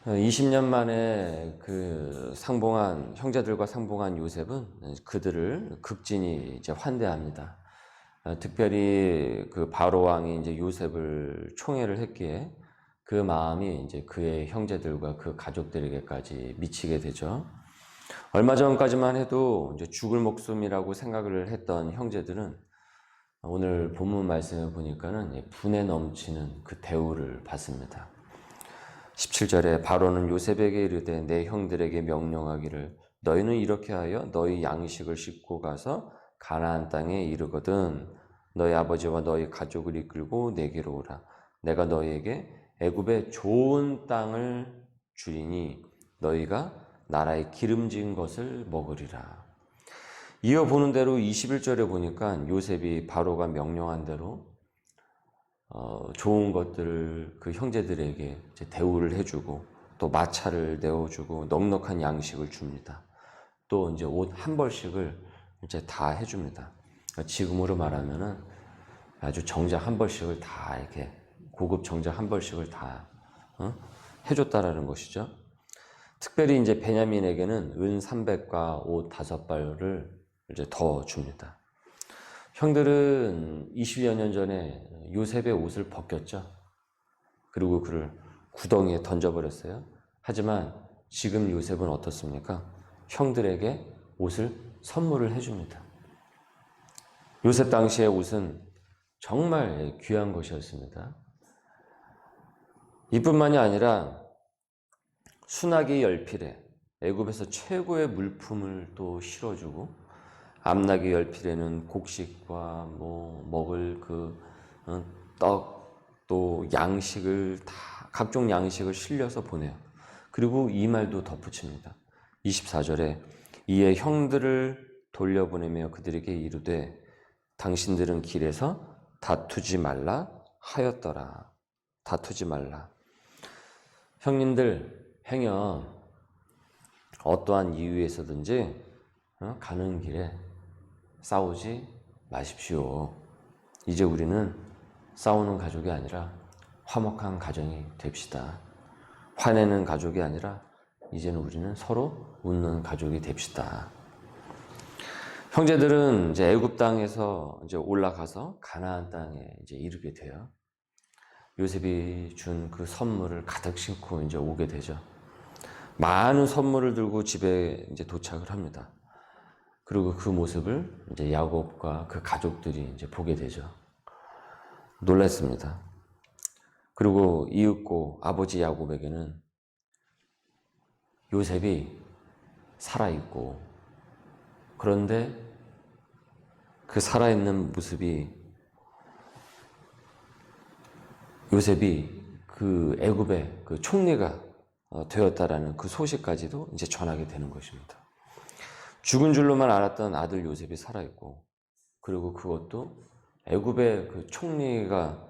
20년 만에 그 상봉한 형제들과 상봉한 요셉은 그들을 극진히 이제 환대합니다. 특별히 그 바로 왕이 이제 요셉을 총애를 했기에 그 마음이 이제 그의 형제들과 그 가족들에게까지 미치게 되죠. 얼마 전까지만 해도 이제 죽을 목숨이라고 생각을 했던 형제들은 오늘 본문 말씀을 보니까는 분에 넘치는 그 대우를 받습니다. 17절에 바로는 요셉에게 이르되 내 형들에게 명령하기를 너희는 이렇게 하여 너희 양식을 싣고 가서 가나안 땅에 이르거든 너희 아버지와 너희 가족을 이끌고 내게로 오라. 내가 너희에게 애굽의 좋은 땅을 주리니 너희가 나라의 기름진 것을 먹으리라. 이어 보는 대로 21절에 보니까 요셉이 바로가 명령한 대로 좋은 것들을 그 형제들에게 이제 대우를 해주고 또 마차를 내어주고 넉넉한 양식을 줍니다. 또 이제 옷 한 벌씩을 이제 다 해줍니다. 지금으로 말하면은 아주 정장 한 벌씩을 다 이렇게 고급 정장 한 벌씩을 다 해줬다라는 것이죠. 특별히 이제 베냐민에게는 은 300과 옷 5벌을 이제 더 줍니다. 형들은 20여 년 전에 요셉의 옷을 벗겼죠. 그리고 그를 구덩이에 던져버렸어요. 하지만 지금 요셉은 어떻습니까? 형들에게 옷을 선물을 해줍니다. 요셉 당시의 옷은 정말 귀한 것이었습니다. 이뿐만이 아니라 수나기 열필에 애굽에서 최고의 물품을 또 실어주고 암나기 열필에는 곡식과 먹을 떡 또 양식을 다 각종 양식을 실려서 보내요. 그리고 이 말도 덧붙입니다. 24절에 이에 형들을 돌려보내며 그들에게 이르되 당신들은 길에서 다투지 말라 하였더라. 다투지 말라. 형님들 행여 어떠한 이유에서든지 가는 길에 싸우지 마십시오. 이제 우리는 싸우는 가족이 아니라 화목한 가정이 됩시다. 화내는 가족이 아니라 이제는 우리는 서로 웃는 가족이 됩시다. 형제들은 이제 애굽 땅에서 이제 올라가서 가나안 땅에 이제 이르게 돼요. 요셉이 준 그 선물을 가득 싣고 이제 오게 되죠. 많은 선물을 들고 집에 이제 도착을 합니다. 그리고 그 모습을 이제 야곱과 그 가족들이 이제 보게 되죠. 놀랐습니다. 그리고 이윽고 아버지 야곱에게는 요셉이 살아있고, 그런데 그 살아있는 모습이 요셉이 그 애굽의 그 총리가 되었다라는 그 소식까지도 이제 전하게 되는 것입니다. 죽은 줄로만 알았던 아들 요셉이 살아있고, 그리고 그것도 애굽의 그 총리가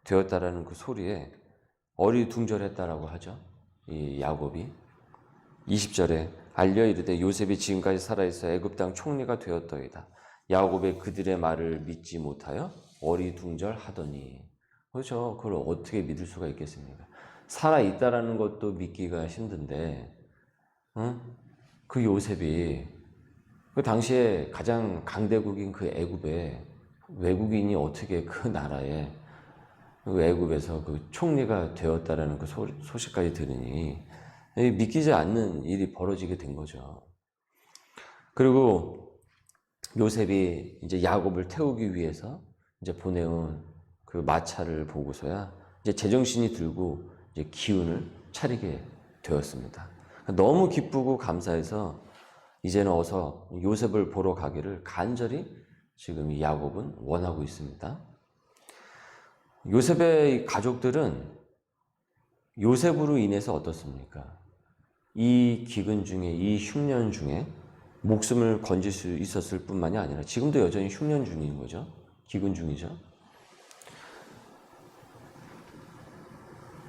되었다라는 그 소리에 어리둥절했다라고 하죠. 이 야곱이 20절에 알려 이르되 요셉이 지금까지 살아있어 애굽 땅 총리가 되었더이다. 야곱의 그들의 말을 믿지 못하여 어리둥절하더니. 그렇죠. 그걸 어떻게 믿을 수가 있겠습니까? 살아있다라는 것도 믿기가 힘든데, 그 요셉이 그 당시에 가장 강대국인 그 애굽에 외국인이 어떻게 그 나라에 그 애굽에서 그 총리가 되었다라는 그 소식까지 들으니 믿기지 않는 일이 벌어지게 된 거죠. 그리고 요셉이 이제 야곱을 태우기 위해서 이제 보내온 그 마차를 보고서야 이제 제정신이 들고 이제 기운을 차리게 되었습니다. 너무 기쁘고 감사해서 이제는 어서 요셉을 보러 가기를 간절히 지금 이 야곱은 원하고 있습니다. 요셉의 가족들은 요셉으로 인해서 어떻습니까? 이 기근 중에, 이 흉년 중에 목숨을 건질 수 있었을 뿐만이 아니라 지금도 여전히 흉년 중인 거죠. 기근 중이죠.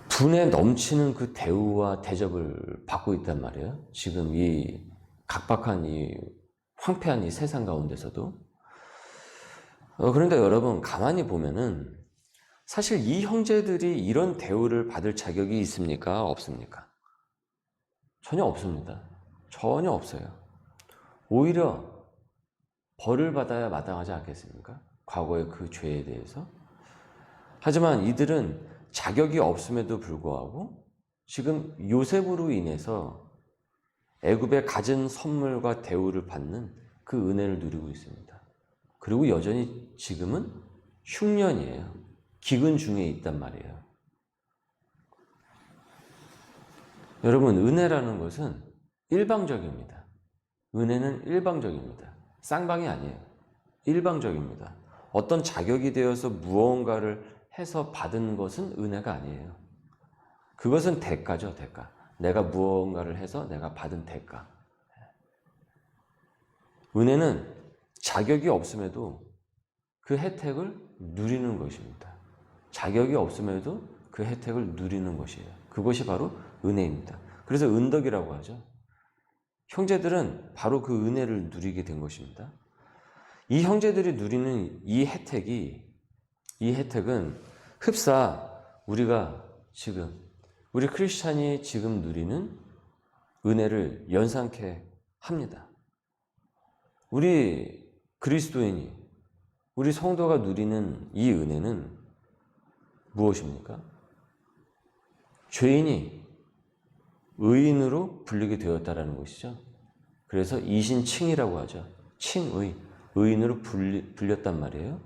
분에 넘치는 그 대우와 대접을 받고 있단 말이에요. 지금 이 각박한 이 황폐한 이 세상 가운데서도. 그런데 여러분 가만히 보면은 사실 이 형제들이 이런 대우를 받을 자격이 있습니까? 없습니까? 전혀 없습니다. 전혀 없어요. 오히려 벌을 받아야 마땅하지 않겠습니까? 과거의 그 죄에 대해서. 하지만 이들은 자격이 없음에도 불구하고 지금 요셉으로 인해서 애굽의 갖은 선물과 대우를 받는 그 은혜를 누리고 있습니다. 그리고 여전히 지금은 흉년이에요. 기근 중에 있단 말이에요. 여러분, 은혜라는 것은 일방적입니다. 은혜는 일방적입니다. 쌍방이 아니에요. 일방적입니다. 어떤 자격이 되어서 무언가를 해서 받은 것은 은혜가 아니에요. 그것은 대가죠, 대가. 내가 무언가를 해서 내가 받은 대가. 은혜는 자격이 없음에도 그 혜택을 누리는 것입니다. 자격이 없음에도 그 혜택을 누리는 것이에요. 그것이 바로 은혜입니다. 그래서 은덕이라고 하죠. 형제들은 바로 그 은혜를 누리게 된 것입니다. 이 형제들이 누리는 이 혜택은 흡사 우리가 지금 우리 크리스찬이 지금 누리는 은혜를 연상케 합니다. 우리 그리스도인이 우리 성도가 누리는 이 은혜는 무엇입니까? 죄인이 의인으로 불리게 되었다라는 것이죠. 그래서 이신칭이라고 하죠. 칭의, 의인으로 불렸단 말이에요.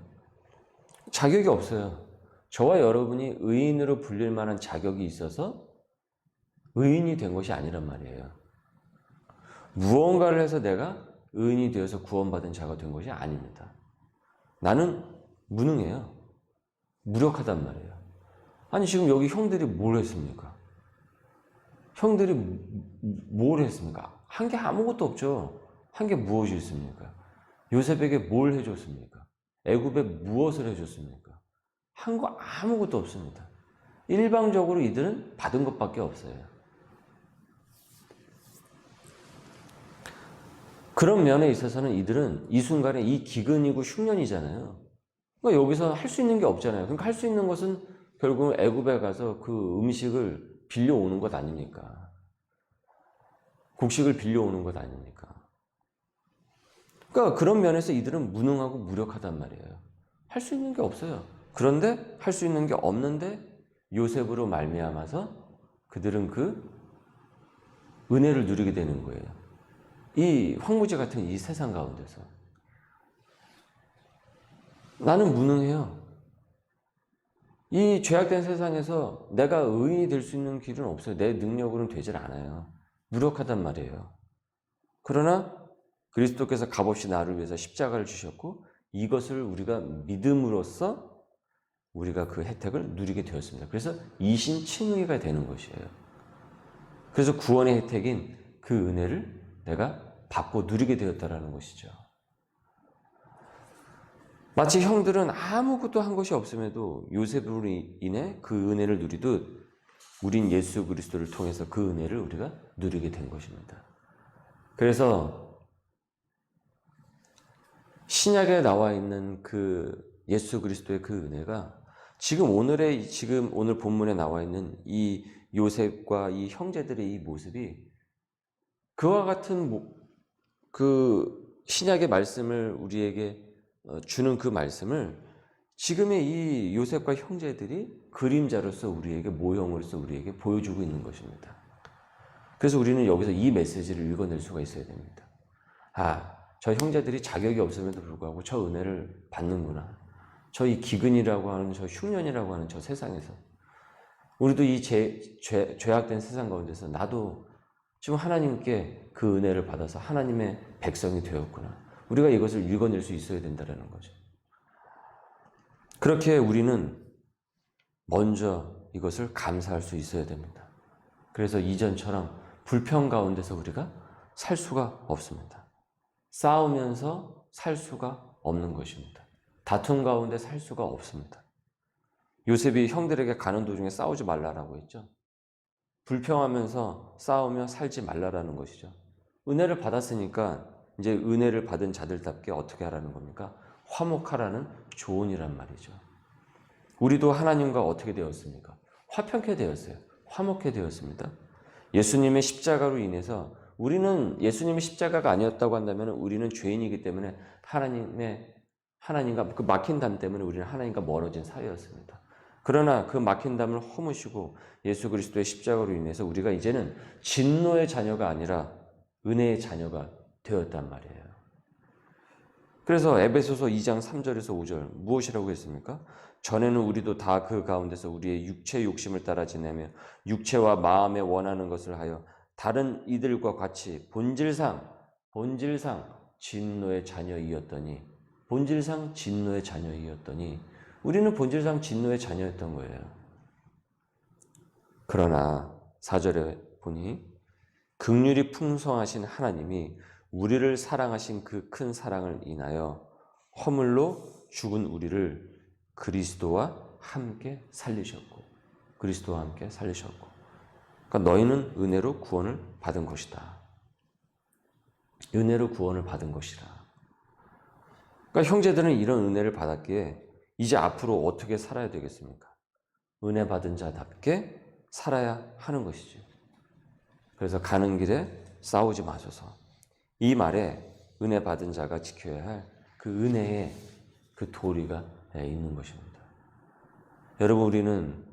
자격이 없어요. 저와 여러분이 의인으로 불릴 만한 자격이 있어서 의인이 된 것이 아니란 말이에요. 무언가를 해서 내가 의인이 되어서 구원받은 자가 된 것이 아닙니다. 나는 무능해요. 무력하단 말이에요. 아니 지금 여기 형들이 뭘 했습니까? 형들이 뭘 했습니까? 한 게 아무것도 없죠. 한 게 무엇이 있습니까? 요셉에게 뭘 해줬습니까? 애굽에 무엇을 해줬습니까? 한 거 아무것도 없습니다. 일방적으로 이들은 받은 것밖에 없어요. 그런 면에 있어서는 이들은 이 순간에 이 기근이고 흉년이잖아요. 그러니까 여기서 할 수 있는 게 없잖아요. 그러니까 할 수 있는 것은 결국 애굽에 가서 그 음식을 빌려오는 것 아닙니까? 곡식을 빌려오는 것 아닙니까? 그러니까 그런 면에서 이들은 무능하고 무력하단 말이에요. 할 수 있는 게 없어요. 그런데 할 수 있는 게 없는데 요셉으로 말미암아서 그들은 그 은혜를 누리게 되는 거예요. 이 황무지 같은 이 세상 가운데서 나는 무능해요. 이 죄악된 세상에서 내가 의인이 될 수 있는 길은 없어요. 내 능력으로는 되질 않아요. 무력하단 말이에요. 그러나 그리스도께서 값없이 나를 위해서 십자가를 주셨고 이것을 우리가 믿음으로써 우리가 그 혜택을 누리게 되었습니다. 그래서 이신칭의가 되는 것이에요. 그래서 구원의 혜택인 그 은혜를 내가 받고 누리게 되었다는 것이죠. 마치 형들은 아무것도 한 것이 없음에도 요셉으로 인해 그 은혜를 누리듯 우린 예수 그리스도를 통해서 그 은혜를 우리가 누리게 된 것입니다. 그래서 신약에 나와 있는 그 예수 그리스도의 그 은혜가 지금 오늘 본문에 나와 있는 이 요셉과 이 형제들의 이 모습이 그와 같은 그 신약의 말씀을 우리에게 주는 그 말씀을 지금의 이 요셉과 형제들이 그림자로서 우리에게 모형으로서 우리에게 보여주고 있는 것입니다. 그래서 우리는 여기서 이 메시지를 읽어낼 수가 있어야 됩니다. 아, 저 형제들이 자격이 없음에도 불구하고 저 은혜를 받는구나. 저 이 기근이라고 하는 저 흉년이라고 하는 저 세상에서 우리도 이 죄악된 세상 가운데서 나도 지금 하나님께 그 은혜를 받아서 하나님의 백성이 되었구나. 우리가 이것을 읽어낼 수 있어야 된다는 거죠. 그렇게 우리는 먼저 이것을 감사할 수 있어야 됩니다. 그래서 이전처럼 불평 가운데서 우리가 살 수가 없습니다. 싸우면서 살 수가 없는 것입니다. 다툼 가운데 살 수가 없습니다. 요셉이 형들에게 가는 도중에 싸우지 말라라고 했죠. 불평하면서 싸우며 살지 말라라는 것이죠. 은혜를 받았으니까 이제 은혜를 받은 자들답게 어떻게 하라는 겁니까? 화목하라는 조언이란 말이죠. 우리도 하나님과 어떻게 되었습니까? 화평케 되었어요. 화목케 되었습니다. 예수님의 십자가로 인해서 우리는 예수님의 십자가가 아니었다고 한다면 우리는 죄인이기 때문에 하나님과 그 막힌 담 때문에 우리는 하나님과 멀어진 사이였습니다. 그러나 그 막힌 담을 허무시고 예수 그리스도의 십자가로 인해서 우리가 이제는 진노의 자녀가 아니라 은혜의 자녀가 되었단 말이에요. 그래서 에베소서 2장 3절에서 5절 무엇이라고 했습니까? 전에는 우리도 다 그 가운데서 우리의 육체 욕심을 따라 지내며 육체와 마음에 원하는 것을 하여 다른 이들과 같이 본질상 진노의 자녀이었더니 우리는 본질상 진노의 자녀였던 거예요. 그러나 4절에 보니 긍휼이 풍성하신 하나님이 우리를 사랑하신 그 큰 사랑을 인하여 허물로 죽은 우리를 그리스도와 함께 살리셨고 그러니까 너희는 은혜로 구원을 받은 것이다. 은혜로 구원을 받은 것이다. 그러니까 형제들은 이런 은혜를 받았기에 이제 앞으로 어떻게 살아야 되겠습니까? 은혜 받은 자답게 살아야 하는 것이죠. 그래서 가는 길에 싸우지 마소서. 이 말에 은혜 받은 자가 지켜야 할 그 은혜의 그 도리가 있는 것입니다. 여러분, 우리는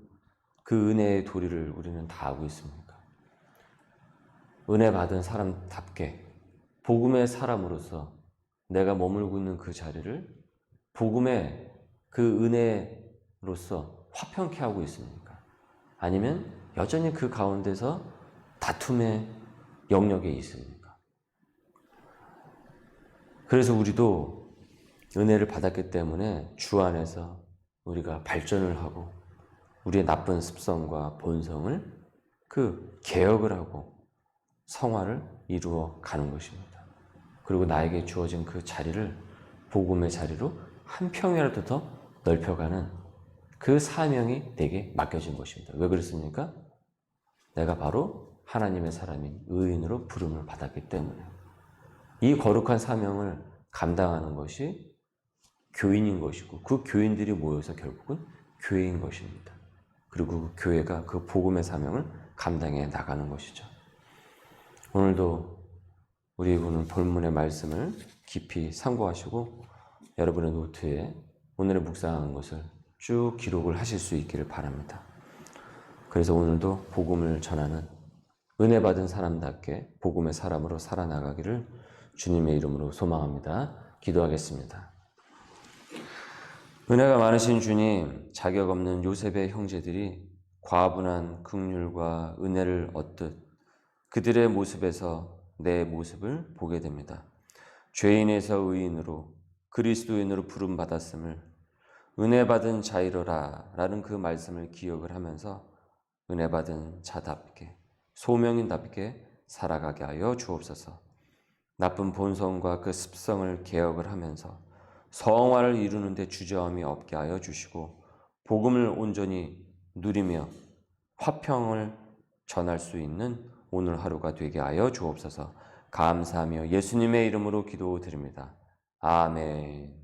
그 은혜의 도리를 우리는 다 알고 있습니까? 은혜 받은 사람답게 복음의 사람으로서 내가 머물고 있는 그 자리를 복음의 그 은혜로서 화평케 하고 있습니까? 아니면 여전히 그 가운데서 다툼의 영역에 있습니까? 그래서 우리도 은혜를 받았기 때문에 주 안에서 우리가 발전을 하고 우리의 나쁜 습성과 본성을 그 개혁을 하고 성화를 이루어 가는 것입니다. 그리고 나에게 주어진 그 자리를 복음의 자리로 한 평이라도 더 넓혀가는 그 사명이 내게 맡겨진 것입니다. 왜 그렇습니까? 내가 바로 하나님의 사람인 의인으로 부름을 받았기 때문에 이 거룩한 사명을 감당하는 것이 교인인 것이고 그 교인들이 모여서 결국은 교회인 것입니다. 그리고 그 교회가 그 복음의 사명을 감당해 나가는 것이죠. 오늘도 우리 오늘 본문의 말씀을 깊이 상고하시고 여러분의 노트에 오늘의 묵상한 것을 쭉 기록을 하실 수 있기를 바랍니다. 그래서 오늘도 복음을 전하는 은혜 받은 사람답게 복음의 사람으로 살아나가기를 주님의 이름으로 소망합니다. 기도하겠습니다. 은혜가 많으신 주님, 자격 없는 요셉의 형제들이 과분한 긍휼과 은혜를 얻듯 그들의 모습에서 내 모습을 보게 됩니다. 죄인에서 의인으로 그리스도인으로 부름받았음을 은혜 받은 자이로라 라는 그 말씀을 기억을 하면서 은혜 받은 자답게 소명인답게 살아가게 하여 주옵소서. 나쁜 본성과 그 습성을 개혁을 하면서 성화를 이루는 데 주저함이 없게 하여 주시고 복음을 온전히 누리며 화평을 전할 수 있는 오늘 하루가 되게 하여 주옵소서. 감사하며 예수님의 이름으로 기도드립니다. 아멘.